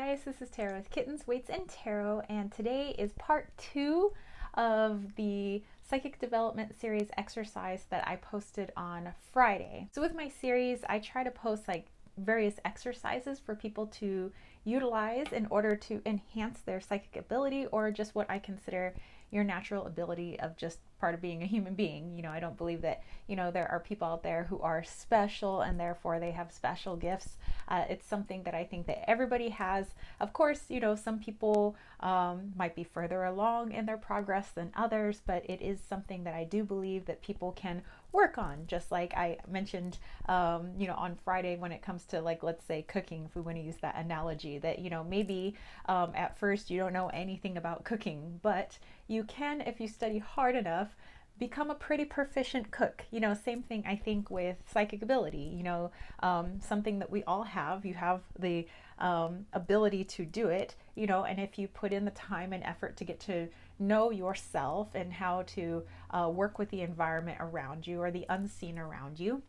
guys, this is Tarot with Kittens, Weights, and Tarot, and today is part 2 of the Psychic Development Series exercise that I posted on Friday. So with my series, I try to post various exercises for people to utilize in order to enhance their psychic ability, or just what I consider your natural ability of just part of being a human being. You know, I don't believe that, there are people out there who are special and therefore they have special gifts. It's something that I think that everybody has. Of course, some people might be further along in their progress than others, but it is something that I do believe that people can work on, just like I mentioned, on Friday when it comes to, let's say cooking, if we want to use that analogy, that, maybe at first you don't know anything about cooking, but you can, if you study hard enough, become a pretty proficient cook. Same thing I think with psychic ability, something that we all have. You have the ability to do it, and if you put in the time and effort to get to know yourself and how to work with the environment around you or the unseen around you,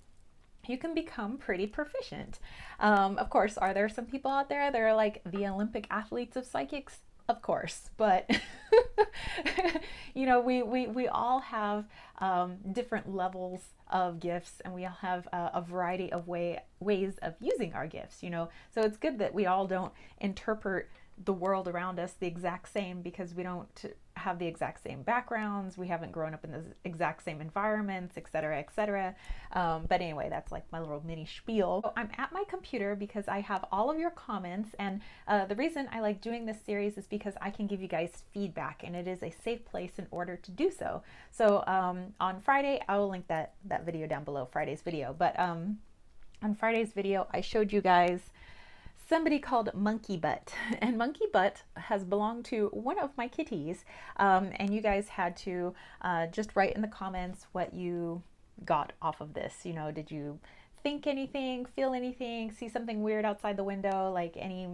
you can become pretty proficient. Of course, are there some people out there that are like the Olympic athletes of psychics? Of course, but we all have different levels of gifts, and we all have a variety of ways of using our gifts. So it's good that we all don't interpret the world around us the exact same, because we don't have the exact same backgrounds, we haven't grown up in the exact same environments, etc., etc. But anyway, that's like my little mini spiel. So I'm at my computer because I have all of your comments, and the reason I like doing this series is because I can give you guys feedback, and it is a safe place in order to do so. So on Friday, I will link that video down below, Friday's video. But on Friday's video, I showed you guys somebody called Monkey Butt, and Monkey Butt has belonged to one of my kitties, and you guys had to just write in the comments what you got off of this. Did you think anything, feel anything, see something weird outside the window, like any,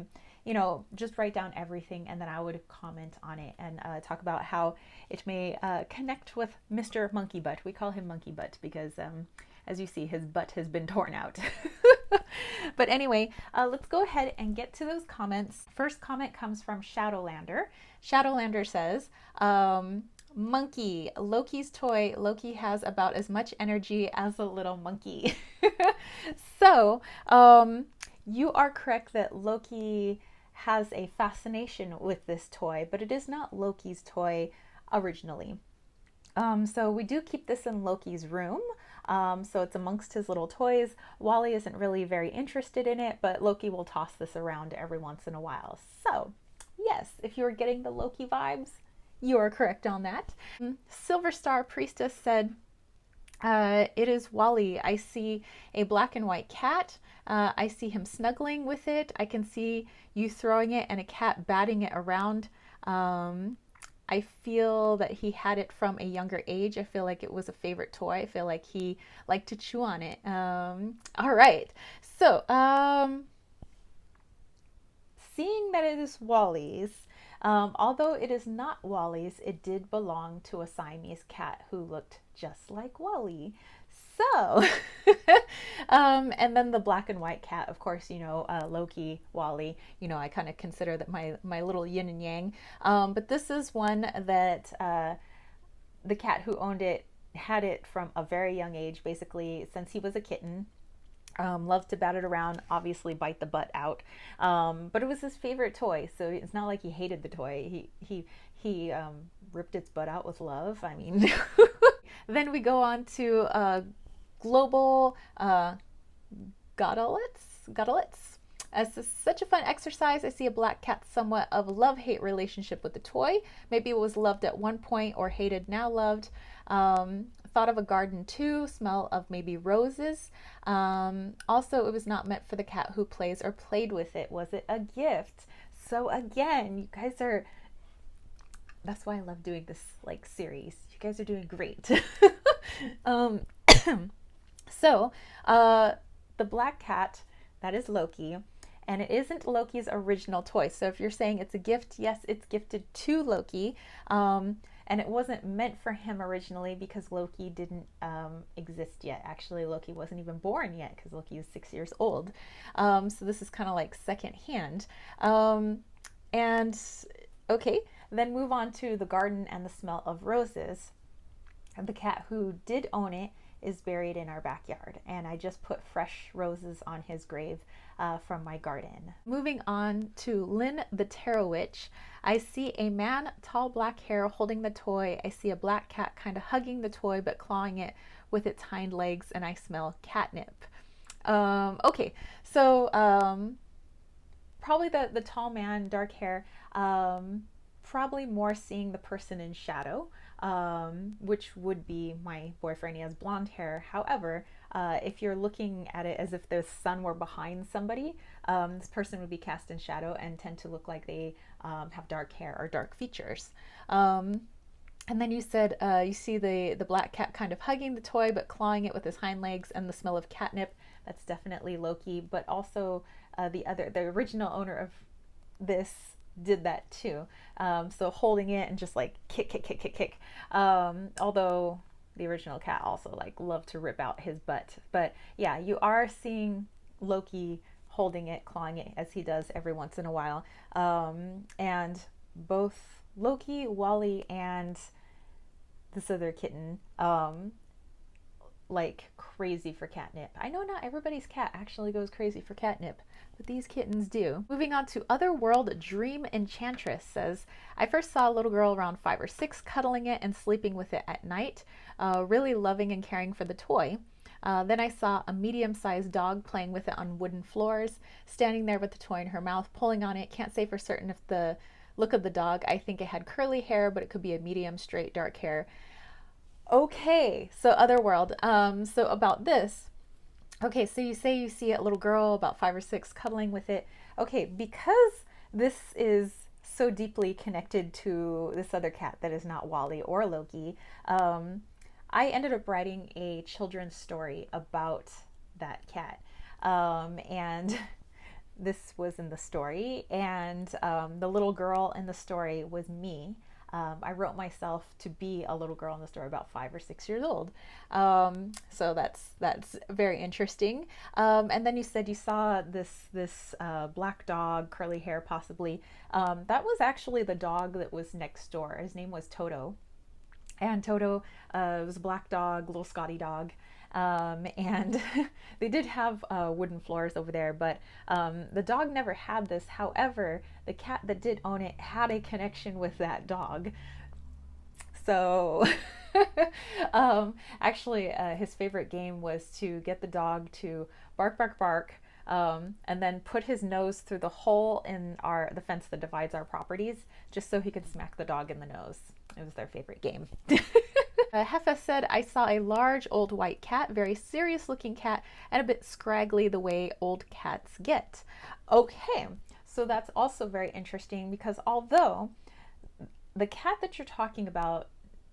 just write down everything, and then I would comment on it and talk about how it may connect with Mr. Monkey Butt. We call him Monkey Butt because as you see, his butt has been torn out. But anyway, let's go ahead and get to those comments. First comment comes from Shadowlander. Shadowlander says, monkey, Loki's toy. Loki has about as much energy as a little monkey. So, you are correct that Loki has a fascination with this toy, but it is not Loki's toy originally. So we do keep this in Loki's room. So it's amongst his little toys. Wally isn't really very interested in it, but Loki will toss this around every once in a while. So yes, if you're getting the Loki vibes, you are correct on that. Silver Star Priestess said, it is Wally. I see a black and white cat. I see him snuggling with it. I can see you throwing it and a cat batting it around. I feel that he had it from a younger age. I feel like it was a favorite toy. I feel like he liked to chew on it. All right. So, seeing that it is Wally's, although it is not Wally's, it did belong to a Siamese cat who looked just like Wally. So, and then the black and white cat, of course, Loki, Wally, I kind of consider that my little yin and yang. But this is one that the cat who owned it had it from a very young age, basically since he was a kitten. Loved to bat it around, obviously bite the butt out. But it was his favorite toy, so it's not like he hated the toy. He ripped its butt out with love. I mean, then we go on to global Godolets. As this is such a fun exercise, I see a black cat somewhat of a love-hate relationship with the toy. Maybe it was loved at one point or hated now loved. Thought of a garden too, smell of maybe roses. Also, it was not meant for the cat who plays or played with it. Was it a gift? So again, you guys are, that's why I love doing this series. You guys are doing great. So, the black cat, that is Loki, and it isn't Loki's original toy. So if you're saying it's a gift, yes, it's gifted to Loki. and it wasn't meant for him originally because Loki didn't exist yet. Actually, Loki wasn't even born yet because Loki is 6 years old. So this is kind of like secondhand. And okay, then move on to the garden and the smell of roses. The cat who did own it is buried in our backyard, and I just put fresh roses on his grave from my garden. Moving on to Lynn the Tarot Witch. I see a man, tall black hair, holding the toy. I see a black cat kind of hugging the toy but clawing it with its hind legs, and I smell catnip. Okay, so probably the tall man, dark hair, probably more seeing the person in shadow, which would be my boyfriend. He has blonde hair. However, if you're looking at it as if the sun were behind somebody, this person would be cast in shadow and tend to look like they have dark hair or dark features. And then you said you see the black cat kind of hugging the toy but clawing it with his hind legs, and the smell of catnip. That's definitely Loki, but also the original owner of this did that too. So holding it and just like kick. Although the original cat also like loved to rip out his butt. But yeah, you are seeing Loki holding it, clawing it, as he does every once in a while. And both Loki, Wally, and this other kitten, like crazy for catnip. I know not everybody's cat actually goes crazy for catnip, but these kittens do. Moving on to Otherworld Dream Enchantress says, I first saw a little girl around 5 or 6 cuddling it and sleeping with it at night, really loving and caring for the toy. Then I saw a medium-sized dog playing with it on wooden floors, standing there with the toy in her mouth, pulling on it. Can't say for certain if the look of the dog, I think it had curly hair, but it could be a medium, straight, dark hair. Okay, so Otherworld. So about this, okay, so you say you see a little girl about 5 or 6 cuddling with it. Okay, because this is so deeply connected to this other cat that is not Wally or Loki, I ended up writing a children's story about that cat. And this was in the story, and the little girl in the story was me. I wrote myself to be a little girl in the story about 5 or 6 years old. So that's very interesting. And then you said you saw this black dog, curly hair possibly. That was actually the dog that was next door. His name was Toto. And Toto was a black dog, little Scotty dog. And they did have wooden floors over there, but the dog never had this. However, the cat that did own it had a connection with that dog. So actually, his favorite game was to get the dog to bark, bark, bark, and then put his nose through the hole in the fence that divides our properties, just so he could smack the dog in the nose. It was their favorite game. Heffa said, I saw a large old white cat, very serious looking cat, and a bit scraggly the way old cats get. Okay, so that's also very interesting because although the cat that you're talking about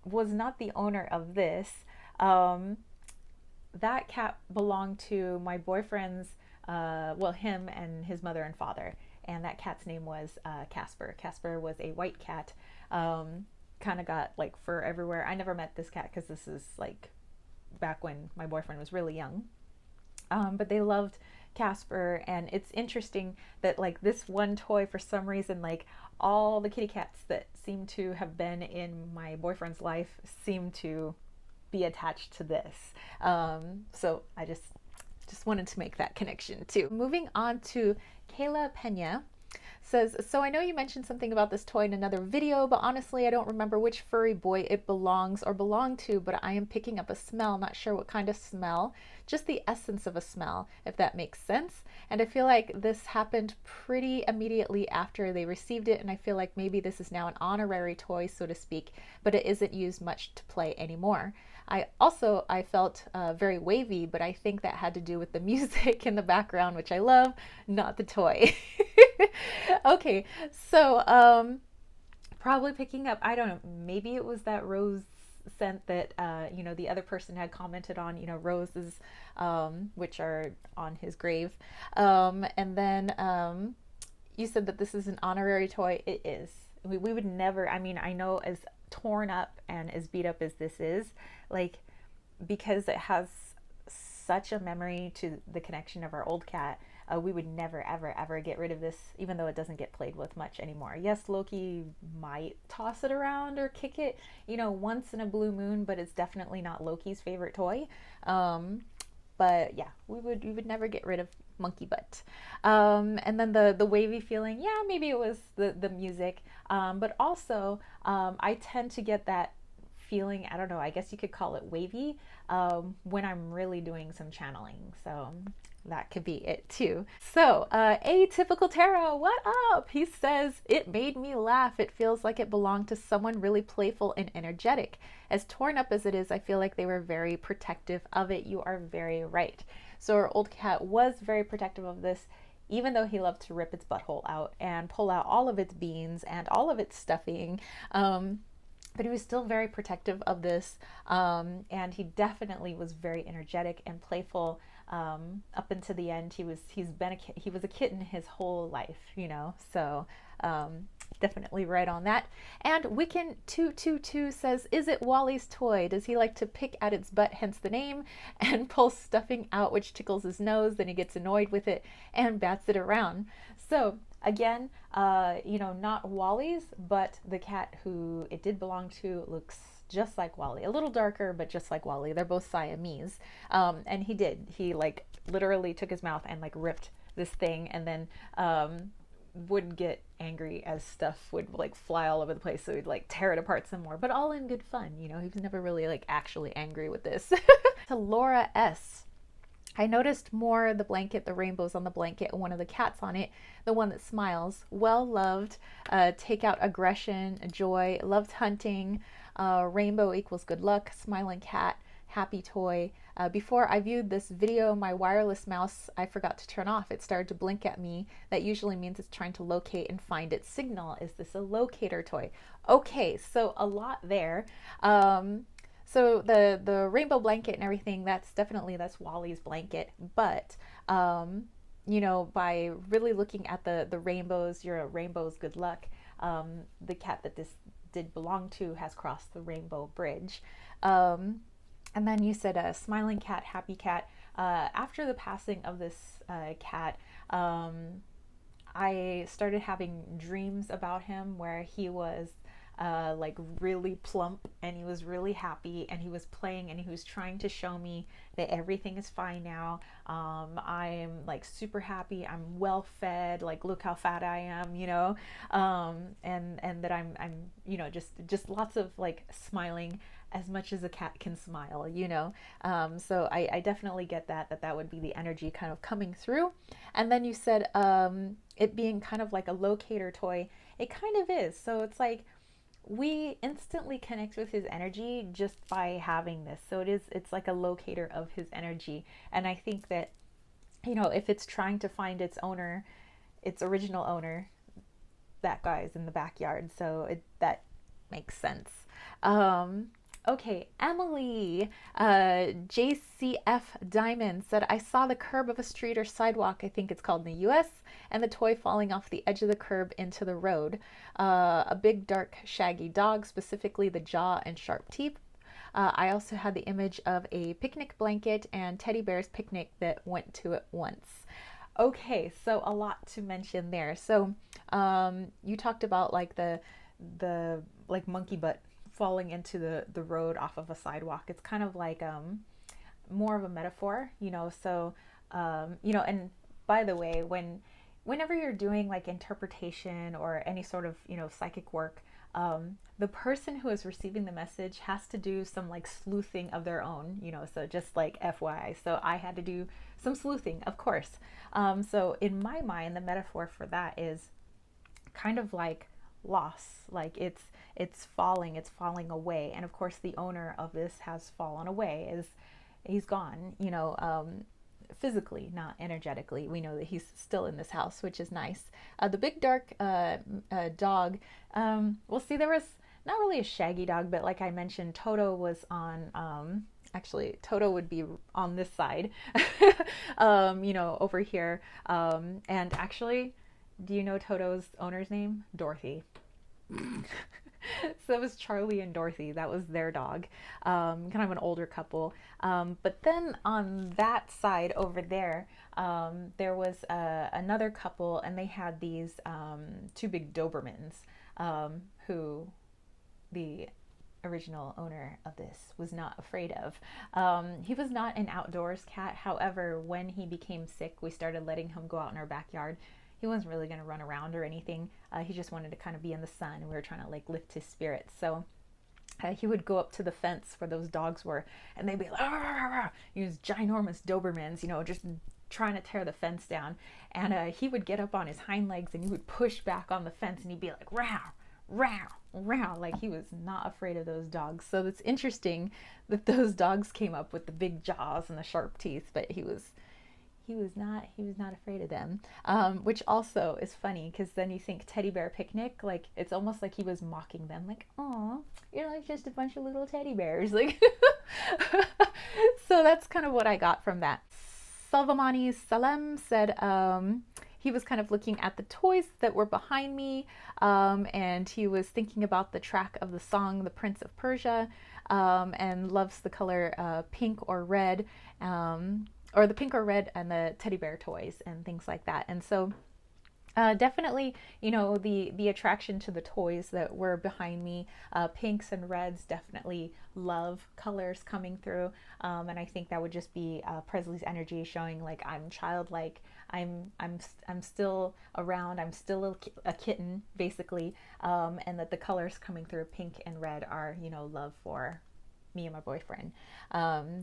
was not the owner of this, that cat belonged to my boyfriend's, him and his mother and father. And that cat's name was Casper. Casper was a white cat. Kind of got like fur everywhere. I never met this cat because this is like back when my boyfriend was really young. But they loved Casper, and it's interesting that like this one toy, for some reason, like all the kitty cats that seem to have been in my boyfriend's life seem to be attached to this. So I just wanted to make that connection too. Moving on to Kayla Pena. Says, so I know you mentioned something about this toy in another video, but honestly I don't remember which furry boy it belongs or belonged to, but I am picking up a smell, not sure what kind of smell, just the essence of a smell, if that makes sense. And I feel like this happened pretty immediately after they received it, and I feel like maybe this is now an honorary toy, so to speak, but it isn't used much to play anymore. I felt very wavy, but I think that had to do with the music in the background, which I love, not the toy. Okay, so probably picking up, I don't know, maybe it was that rose scent that the other person had commented on, roses, which are on his grave. And then you said that this is an honorary toy. It is. we would never, I mean, I know as torn up and as beat up as this is, like, because it has such a memory to the connection of our old cat, we would never, ever, ever get rid of this, even though it doesn't get played with much anymore. Yes, Loki might toss it around or kick it, once in a blue moon, but it's definitely not Loki's favorite toy. But yeah, we would never get rid of monkey butt. And then the wavy feeling, yeah, maybe it was the music, but also I tend to get that feeling, I don't know, I guess you could call it wavy, when I'm really doing some channeling. So that could be it too. So, Atypical Tarot, what up? He says, it made me laugh. It feels like it belonged to someone really playful and energetic. As torn up as it is, I feel like they were very protective of it. You are very right. So our old cat was very protective of this, even though he loved to rip its butthole out and pull out all of its beans and all of its stuffing. But he was still very protective of this, and he definitely was very energetic and playful. Up until the end, he was a kitten his whole life, So definitely right on that. And Wiccan 222 says, "Is it Wally's toy? Does he like to pick at its butt, hence the name, and pull stuffing out, which tickles his nose? Then he gets annoyed with it and bats it around." So again, not Wally's, but the cat who it did belong to looks just like Wally, a little darker, but just like Wally. They're both Siamese. And he like literally took his mouth and like ripped this thing, and then would get angry as stuff would like fly all over the place. So he'd like tear it apart some more, but all in good fun. He was never really like actually angry with this. To Laura S. I noticed more the blanket, the rainbows on the blanket, and one of the cats on it, the one that smiles. Well loved, take out aggression, joy, loved hunting, rainbow equals good luck, smiling cat, happy toy. Before I viewed this video, my wireless mouse, I forgot to turn off. It started to blink at me. That usually means it's trying to locate and find its signal. Is this a locator toy? Okay, so a lot there. So the rainbow blanket and everything, that's Wally's blanket. But by really looking at the rainbows, your rainbow's good luck. The cat that this did belong to has crossed the rainbow bridge. And then you said a smiling cat, happy cat. After the passing of this cat, I started having dreams about him where he was like really plump and he was really happy and he was playing and he was trying to show me that everything is fine now. I'm like super happy. I'm well fed. Like, look how fat I am, and that I'm just lots of like smiling as much as a cat can smile, So I definitely get that would be the energy kind of coming through. And then you said it being kind of like a locator toy. It kind of is. So it's like, we instantly connect with his energy just by having this. So it's like a locator of his energy. And I think that, if it's trying to find its owner, its original owner, that guy's in the backyard. So that makes sense. Okay, Emily, JCF Diamond said, I saw the curb of a street or sidewalk, I think it's called in the US, and the toy falling off the edge of the curb into the road. A big, dark, shaggy dog, specifically the jaw and sharp teeth. I also had the image of a picnic blanket and teddy bear's picnic that went to it once. Okay, so a lot to mention there. So you talked about like the like monkey butt falling into the road off of a sidewalk. It's kind of like more of a metaphor, so and by the way, whenever you're doing like interpretation or any sort of psychic work, the person who is receiving the message has to do some like sleuthing of their own, so just like FYI. So I had to do some sleuthing, of course. So in my mind, the metaphor for that is kind of like loss, like it's falling away. And of course the owner of this has fallen away, he's gone, physically, not energetically. We know that he's still in this house, which is nice. The big dark dog, we'll see, there was not really a shaggy dog, but like I mentioned, Toto was on, actually Toto would be on this side, over here. And actually, do you know Toto's owner's name? Dorothy. So it was Charlie and Dorothy. That was their dog, kind of an older couple. But then on that side over there, there was another couple, and they had these two big Dobermans, who the original owner of this was not afraid of. He was not an outdoors cat. However, when he became sick, we started letting him go out in our backyard. He wasn't really going to run around or anything. He just wanted to kind of be in the sun, and we were trying to like lift his spirits. So he would go up to the fence where those dogs were, and they'd be like, "Arr!" These ginormous Dobermans, just trying to tear the fence down. And he would get up on his hind legs and he would push back on the fence, and he'd be like, "Row, row, row," like he was not afraid of those dogs. So it's interesting that those dogs came up with the big jaws and the sharp teeth, but he was not afraid of them, which also is funny because then you think teddy bear picnic, like it's almost like he was mocking them, like, "Oh, you're like just a bunch of little teddy bears," like. So that's kind of what I got from that. Salvamani Salem said he was kind of looking at the toys that were behind me, and he was thinking about the track of the song The Prince of Persia, and loves the color pink or red, or the pink or red and the teddy bear toys and things like that. And so definitely, the attraction to the toys that were behind me, pinks and reds, definitely love colors coming through, and I think that would just be Presley's energy showing like I'm childlike, I'm still around, I'm still a kitten basically, and that the colors coming through pink and red are love for me and my boyfriend.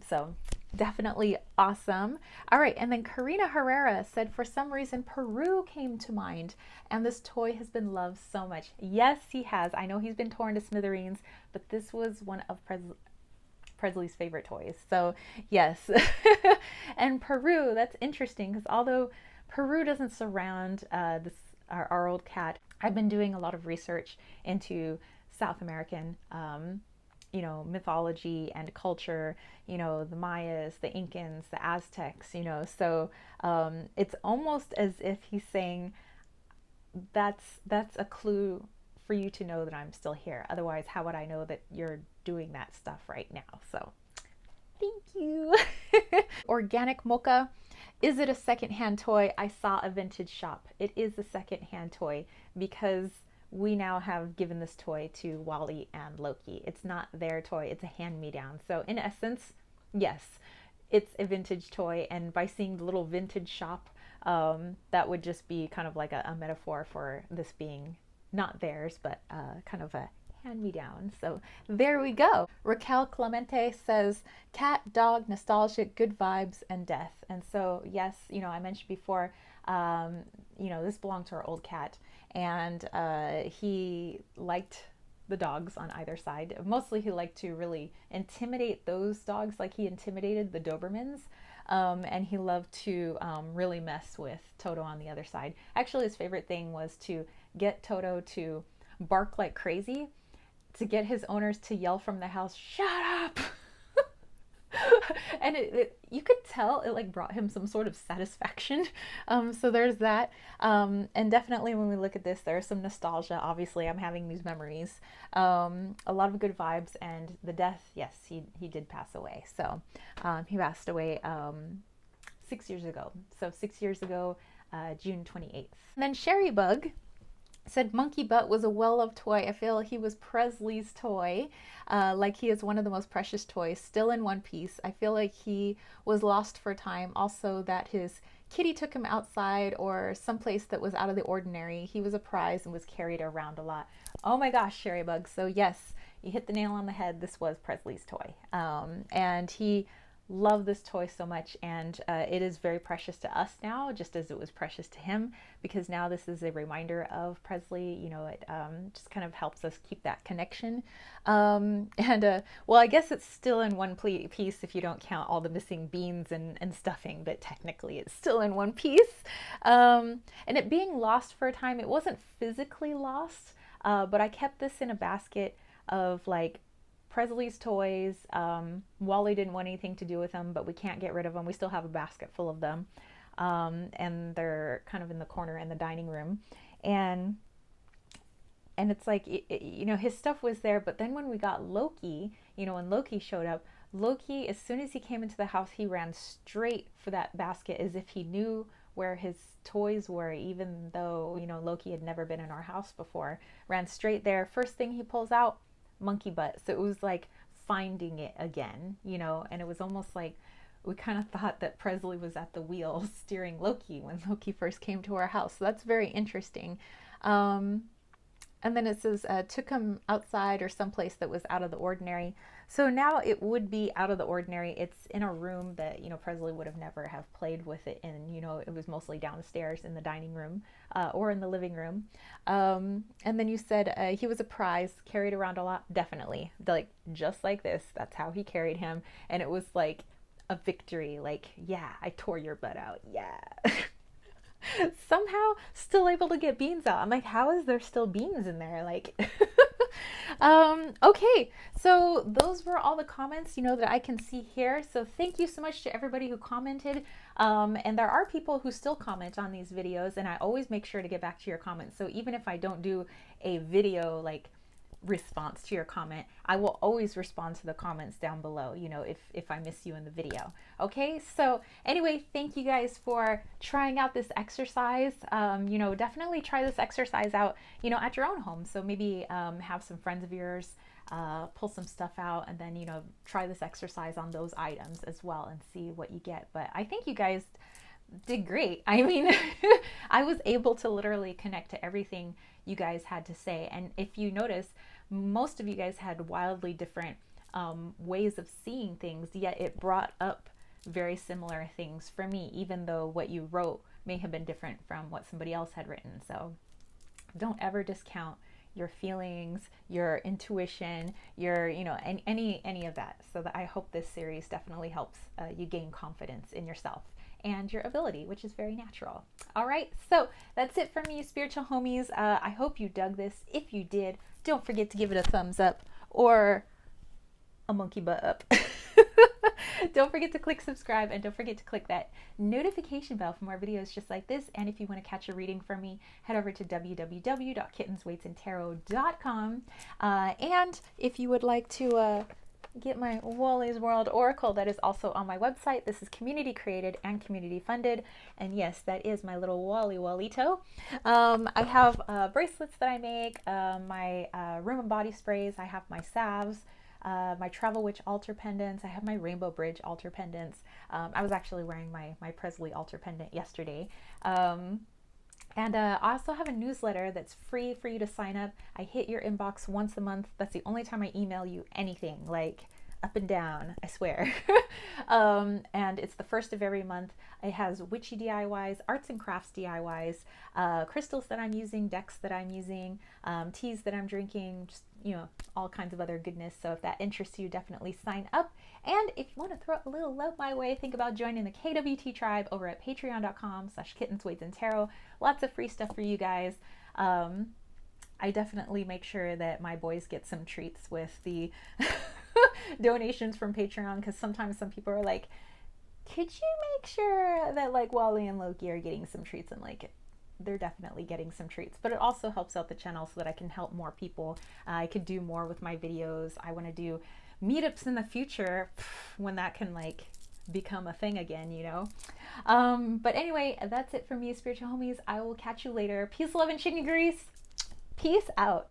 So definitely awesome. All right, and then Karina Herrera said, for some reason Peru came to mind, and this toy has been loved so much. Yes, he has. I know he's been torn to smithereens, but this was one of Presley's favorite toys. So yes. And Peru, that's interesting because although Peru doesn't surround our old cat, I've been doing a lot of research into South American mythology and culture, the Mayas, the Incans, the Aztecs, so it's almost as if he's saying that's a clue for you to know that I'm still here. Otherwise, how would I know that you're doing that stuff right now? So thank you. Organic Mocha, is it a secondhand toy? I saw a vintage shop. It is a secondhand toy because we now have given this toy to Wally and Loki. It's not their toy, it's a hand-me-down. So in essence, yes, it's a vintage toy, and by seeing the little vintage shop, that would just be kind of like a metaphor for this being not theirs, but kind of a hand-me-down. So there we go. Raquel Clemente says, cat, dog, nostalgic, good vibes, and death. And so yes, I mentioned before, this belonged to our old cat, and he liked the dogs on either side. Mostly he liked to really intimidate those dogs like he intimidated the Dobermans, and he loved to really mess with Toto on the other side. Actually, his favorite thing was to get Toto to bark like crazy, to get his owners to yell from the house, "Shut up!" And you could tell it like brought him some sort of satisfaction. So there's that. And definitely when we look at this, there's some nostalgia. Obviously, I'm having these memories. A lot of good vibes, and the death, yes, he did pass away. So he passed away 6 years ago. So 6 years ago, June 28th. And then Sherry Bug said Monkey Butt was a well-loved toy. I feel he was Presley's toy, like he is one of the most precious toys, still in one piece. I feel like he was lost for time. Also that his kitty took him outside or someplace that was out of the ordinary. He was a prize and was carried around a lot. Oh my gosh, Sherry Bug. So yes, you hit the nail on the head. This was Presley's toy. And he love this toy so much, and it is very precious to us now, just as it was precious to him, because now this is a reminder of Presley. It just kind of helps us keep that connection. Well, I guess it's still in one piece if you don't count all the missing beans and stuffing, but technically it's still in one piece. And it being lost for a time, it wasn't physically lost, but I kept this in a basket of like Presley's toys. Wally didn't want anything to do with them, but we can't get rid of them. We still have a basket full of them, and they're kind of in the corner in the dining room. And And it's like, you know, his stuff was there. But then when we got Loki, you know, when Loki showed up, Loki, as soon as he came into the house, he ran straight for that basket as if he knew where his toys were, even though, you know, Loki had never been in our house before. Ran straight there. First thing he pulls out, monkey butt. So it was like finding it again, you know, and it was almost like we kind of thought that Presley was at the wheel steering Loki when Loki first came to our house. So that's very interesting. And then it says, took him outside or someplace that was out of the ordinary. So now it would be out of the ordinary. It's in a room that, you know, Presley would have never have played with it in. You know, it was mostly downstairs in the dining room or in the living room. And then you said he was a prize, carried around a lot. Definitely. Like, just like this. That's how he carried him. And it was like a victory. Like, yeah, I tore your butt out. Yeah. Somehow still able to get beans out. I'm like, how is there still beans in there? Like, okay, so those were all the comments, you know, that I can see here. So thank you so much to everybody who commented. And there are people who still comment on these videos, and I always make sure to get back to your comments. So even if I don't do a video like response to your comment, I will always respond to the comments down below, you know, if I miss you in the video. Okay, so anyway, thank you guys for trying out this exercise. You know, definitely try this exercise out, you know, at your own home. So maybe have some friends of yours pull some stuff out, and then, you know, try this exercise on those items as well and see what you get. But I think you guys did great. I mean, I was able to literally connect to everything you guys had to say. And if you notice, most of you guys had wildly different ways of seeing things, yet it brought up very similar things for me, even though what you wrote may have been different from what somebody else had written. So don't ever discount your feelings, your intuition, your, you know, any of that. So that I hope this series definitely helps you gain confidence in yourself and your ability, which is very natural. All right, so that's it from me, spiritual homies. I hope you dug this. If you did, don't forget to give it a thumbs up or a monkey butt up. Don't forget to click subscribe, and don't forget to click that notification bell for more videos just like this. And if you want to catch a reading from me, head over to www.kittensweightsandtarot.com. And if you would like to get my Wally's World Oracle, that is also on my website. This is community created and community funded, and yes, that is my little Wally Wallito. I have bracelets that I make, my room and body sprays, I have my salves, my Travel Witch altar pendants, I have my Rainbow Bridge altar pendants. I was actually wearing my Presley altar pendant yesterday. And I also have a newsletter that's free for you to sign up. I hit your inbox once a month. That's the only time I email you anything, like up and down, I swear. And it's the first of every month. It has witchy DIYs, arts and crafts DIYs, crystals that I'm using, decks that I'm using, teas that I'm drinking, just, you know, all kinds of other goodness. So if that interests you, definitely sign up. And if you want to throw a little love my way, think about joining the KWT tribe over at patreon.com/kittensweightsandtarot. Lots of free stuff for you guys. I definitely make sure that my boys get some treats with the donations from Patreon, because sometimes some people are like, could you make sure that like Wally and Loki are getting some treats? I'm like, they're definitely getting some treats, but it also helps out the channel so that I can help more people. I could do more with my videos. I want to do meetups in the future when that can like become a thing again, you know. But anyway, that's it for me, spiritual homies. I will catch you later. Peace, love, and chicken grease. Peace out.